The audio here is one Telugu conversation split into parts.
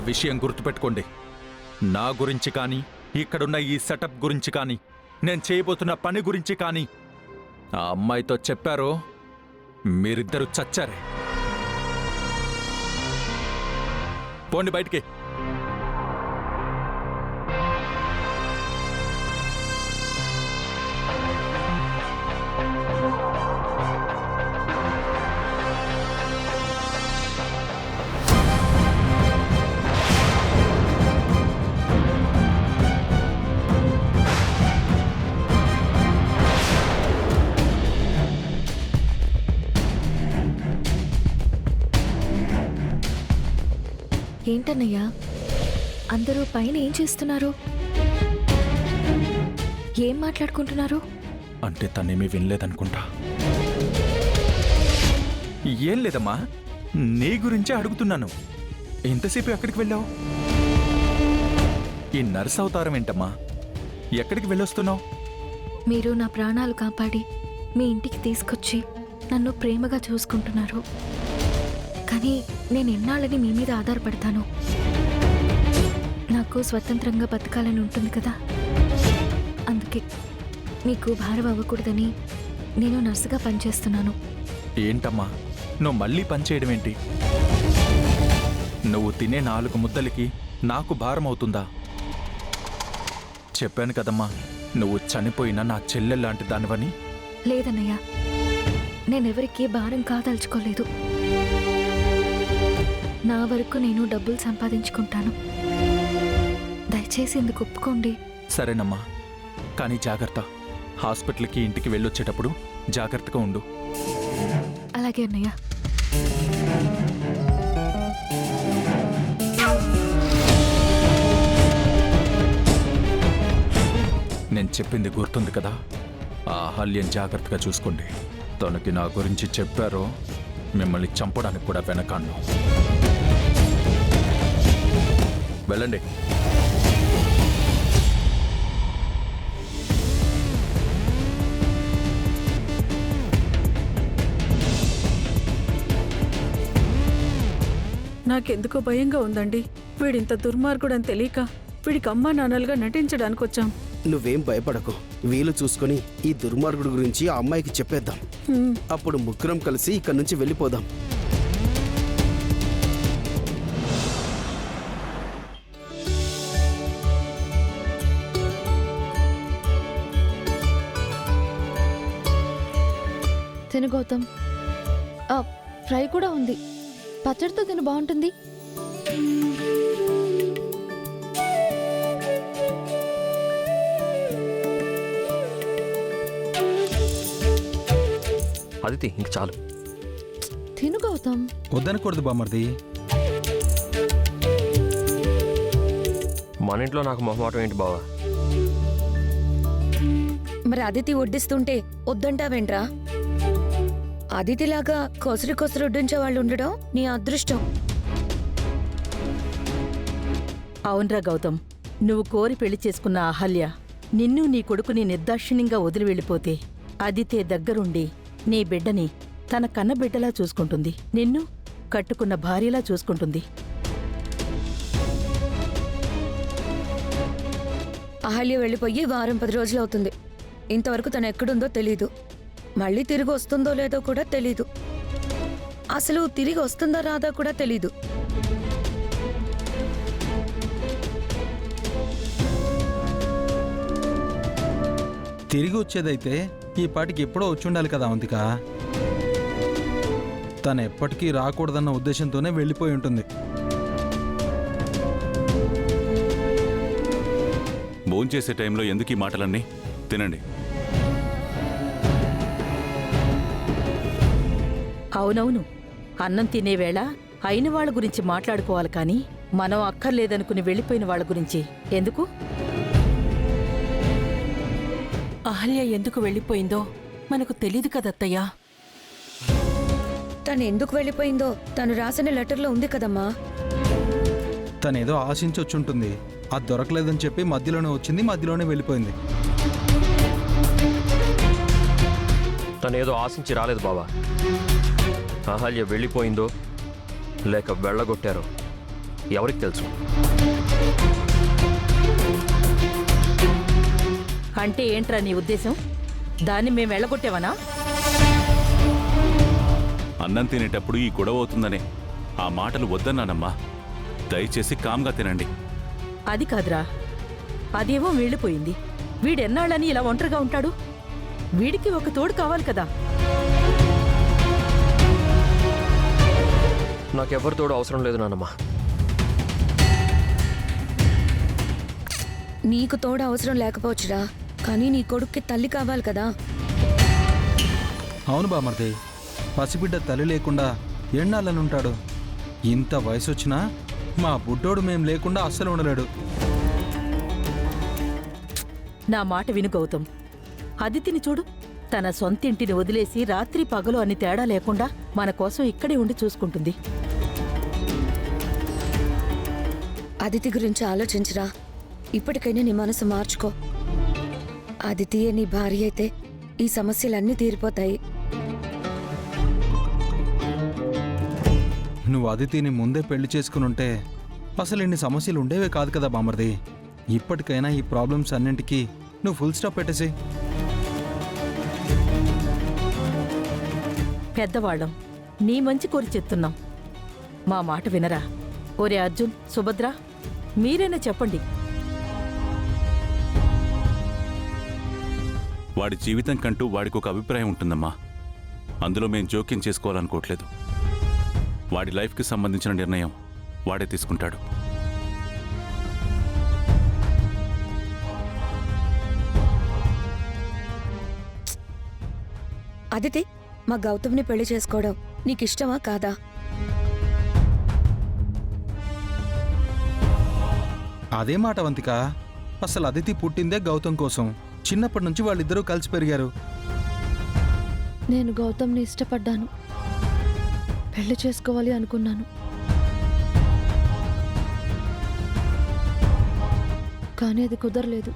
విషయం గుర్తుపెట్టుకోండి. నా గురించి కానీ, ఇక్కడున్న ఈ సెటప్ గురించి కానీ, నేను చేయబోతున్న పని గురించి కానీ ఆ అమ్మాయితో చెప్పారో మీరిద్దరూ చచ్చారే. పోండి బయటికి. ఏంటన్నయ్యా, అందరూ పైన ఏం చేస్తున్నారు? ఏం మాట్లాడుకుంటున్నారు? అంటే తనేమీ వినలేదనుకుంటా. ఏం లేదమ్మా, నీ గురించే అడుగుతున్నాను. ఇంతసేపు ఎక్కడికి వెళ్ళావు? ఈ నర్స్ అవతారం ఏంటమ్మా? ఎక్కడికి వెళ్ళొస్తున్నావు? మీరు నా ప్రాణాలు కాపాడి మీ ఇంటికి తీసుకొచ్చి నన్ను ప్రేమగా చూసుకుంటున్నారు. కానీ నేను ఎన్నాళ్ళని మీ మీద ఆధారపడతాను. నాకు స్వతంత్రంగా బతకాలని ఉంటుంది కదా, అందుకే మీకు భారం అవ్వకూడదని నేను నర్సుగా పనిచేస్తున్నాను. ఏంటమ్మా నువ్వు మళ్ళీ పనిచేయడం ఏంటి? నువ్వు తినే 4 ముద్దలకి నాకు భారం అవుతుందా? చెప్పాను కదమ్మా, నువ్వు చనిపోయినా నా చెల్లెల్లాంటి దానివని. లేదన్నయ్య, నేనెవరికీ భారం కాదలుచుకోలేదు. నా వరకు నేను డబ్బులు సంపాదించుకుంటాను. దయచేసి ఇందుకు ఒప్పుకోండి. సరేనమ్మా, కానీ జాగ్రత్త. హాస్పిటల్కి ఇంటికి వెళ్ళొచ్చేటప్పుడు జాగ్రత్తగా ఉండు. అలాగే అన్నయ్య. నేను చెప్పింది గుర్తుంది కదా? ఆ అహల్యం జాగ్రత్తగా చూసుకోండి. తనకి నా గురించి చెప్పారో మిమ్మల్ని చంపడానికి కూడా వెనకాను. వెళ్ళండి. నాకెందుకో భయంగా ఉందండి. వీడింత దుర్మార్గుడని తెలియక వీడికి అమ్మా నాన్నలుగా నటించడానికి వచ్చాం. నువ్వేం భయపడకు. వీలు చూసుకుని ఈ దుర్మార్గుడి గురించి ఆ అమ్మాయికి చెప్పేద్దాం. అప్పుడు ముగ్గురం కలిసి ఇక్కడి నుంచి వెళ్ళిపోదాం. తిను గౌతమ్. ఫ్రై కూడా ఉంది, పచ్చడితో తిను, బాగుంటుంది. అదితి ఇంక చాలు. తిను గౌతమ్. వద్దనకూడదు బామర్ది. మన ఇంట్లో నాకు మొహమాటం ఏంటి బావా? మరి అదితి వడ్డిస్తుంటే వద్దంటావేంట్రా? అదితిలాగా కొసరి కొసరి వడ్డించే వాళ్ళు ఉండడం నీ అదృష్టం. అవునరా గౌతమ్, నువ్వు కోరి పెళ్లి చేసుకున్న అహల్య నిన్ను నీ కొడుకుని నిర్దాక్షిణ్యంగా వదిలి వెళ్ళిపోతే అదితే దగ్గరుండి నీ బిడ్డని తన కన్న బిడ్డలా చూసుకుంటుంది. నిన్ను కట్టుకున్న భార్యలా చూసుకుంటుంది. అహల్య వెళ్ళిపోయి వారం 10 రోజులవుతుంది. ఇంతవరకు తను ఎక్కడుందో తెలీదు. మళ్ళీ తిరిగి వస్తుందో లేదో కూడా తెలీదు. అసలు తిరిగి వస్తుందా రాదా కూడా తెలీదు. తిరిగి వచ్చేదైతే ఈ పాటికి ఎప్పుడో వచ్చుండాలి కదా అవంతిక. తను ఎప్పటికీ రాకూడదన్న ఉద్దేశంతోనే వెళ్ళిపోయి ఉంటుంది. భోంచేసే టైంలో ఎందుకు ఈ మాటలన్నీ? తినండి. అవునవును, అన్నం తినేవేళ అయిన వాళ్ళ గురించి మాట్లాడుకోవాలి కానీ మనం అక్కర్లేదనుకుని వెళ్ళిపోయిన వాళ్ళ గురించి ఎందుకు? అహల్య ఎందుకు వెళ్ళిపోయిందో మనకు తెలీదు కదత్తయ్యా. తను ఎందుకు వెళ్ళిపోయిందో తను రాసిన లెటర్లో ఉంది కదమ్మా. తనేదో ఆశించి వచ్చుంటుంది. అది దొరకలేదని చెప్పి మధ్యలోనే వచ్చింది, మధ్యలోనే వెళ్ళిపోయింది. తనేదో ఆశించి రాలేదు బావా. అహల్య వెళ్ళిపోయిందో లేక వెళ్ళగొట్టారో ఎవరికి తెలుసు? అంటే ఏంట్రా నీ ఉద్దేశం? దాన్ని మేము వెళ్ళగొట్టేవనా? అన్నం తినేటప్పుడు ఈ గొడవ అవుతుందనే ఆ మాటలు వద్దన్నానమ్మా. దయచేసి కామ్గా తినండి. అది కాదురా, అదేమో వెళ్ళిపోయింది. వీడెన్నాళ్ళని ఇలా ఒంటరిగా ఉంటాడు? వీడికి ఒక తోడు కావాలి కదా. నాకెవరి తోడు అవసరం లేదు నానమ్మ. నీకు తోడు అవసరం లేకపోవచ్చురా, కానీ నీ కొడుక్కి తల్లి కావాలి కదా. అవును బామర్ది, పసిబిడ్డ తల్లి లేకుండా ఎన్నాళ్ళనుంటాడు? ఇంత వయసు వచ్చినా మా బుడ్డోడు మేం లేకుండా అస్సలు ఉండలేడు. నా మాట విను గౌతమ్. అదితిని చూడు, తన సొంతింటిని వదిలేసి రాత్రి పగలు అని తేడా లేకుండా మన కోసం ఇక్కడే ఉండి చూసుకుంటుంది. అదితి గురించి ఆలోచించరా. ఇప్పటికైనా నీ మనసు మార్చుకో. అదితియే నీ భార్య అయితే ఈ సమస్యలన్నీ తీరిపోతాయి. నువ్వు అదితిని ముందే పెళ్లి చేసుకునుంటే అసలు ఇన్ని సమస్యలు ఉండేవే కాదు కదా బామర్ది. ఇప్పటికైనా ఈ ప్రాబ్లమ్స్ అన్నింటికీ నువ్వు ఫుల్ స్టాప్ పెట్టేసి. పెద్దవాళ్ళం, నీ మంచి కోరి చెప్తున్నాం. మా మాట వినరా? ఒరే అర్జున్, సుభద్ర, మీరైనా చెప్పండి. వాడి జీవితం కంటూ వాడికి ఒక అభిప్రాయం ఉంటుందమ్మా. అందులో మేం జోక్యం చేసుకోవాలనుకోవట్లేదు. వాడి లైఫ్కి సంబంధించిన నిర్ణయం వాడే తీసుకుంటాడు. అదితి, మా గౌతమ్ని పెళ్లి చేసుకోవడం నీకిష్టమా కాదా? అదే మాట వంతిక. అసలు అదితి పుట్టిందే గౌతమ్ కోసం. చిన్నప్పటి నుంచి వాళ్ళిద్దరూ కలిసి పెరిగారు. నేను గౌతమ్ని ఇష్టపడ్డాను, పెళ్లి చేసుకోవాలి అనుకున్నాను. కానీ అది కుదరలేదు.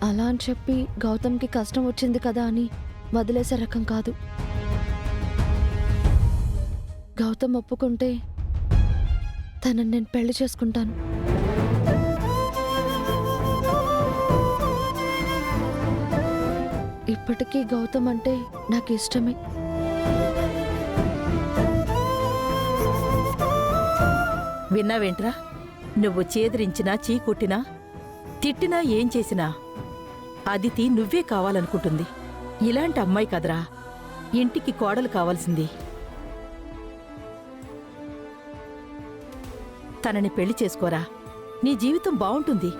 అలా అని చెప్పి గౌతమ్కి కష్టం వచ్చింది కదా అని వదిలేసే రకం కాదు. గౌతమ్ ఒప్పుకుంటే తనని నేను పెళ్లి చేసుకుంటాను. ఇప్పటికీ గౌతమ్ అంటే నాకు ఇష్టమే. విన్నావేంట్రా? నువ్వు చేదరించినా, చీకొట్టినా, తిట్టినా, ఏం చేసినా అదితి నువ్వే కావాలనుకుంటుంది. ఇలాంటి అమ్మాయి కదరా ఇంటికి కోడలు కావాల్సింది. తనని పెళ్లి చేసుకోరా, నీ జీవితం బావుంటుంది.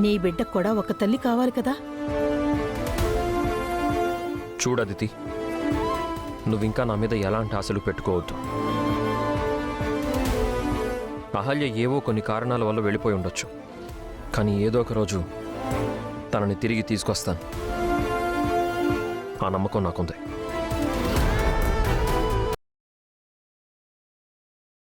నీ బిడ్డకు కూడా ఒక తల్లి కావాలి కదా. చూడదితి, నువ్వింకా నా మీద ఎలాంటి ఆశలు పెట్టుకోవద్దు. అహల్య ఏవో కొన్ని కారణాల వల్ల వెళ్ళిపోయి ఉండొచ్చు, కానీ ఏదో ఒక రోజు తనని తిరిగి తీసుకొస్తాను. ఆ నమ్మకం నాకుంది.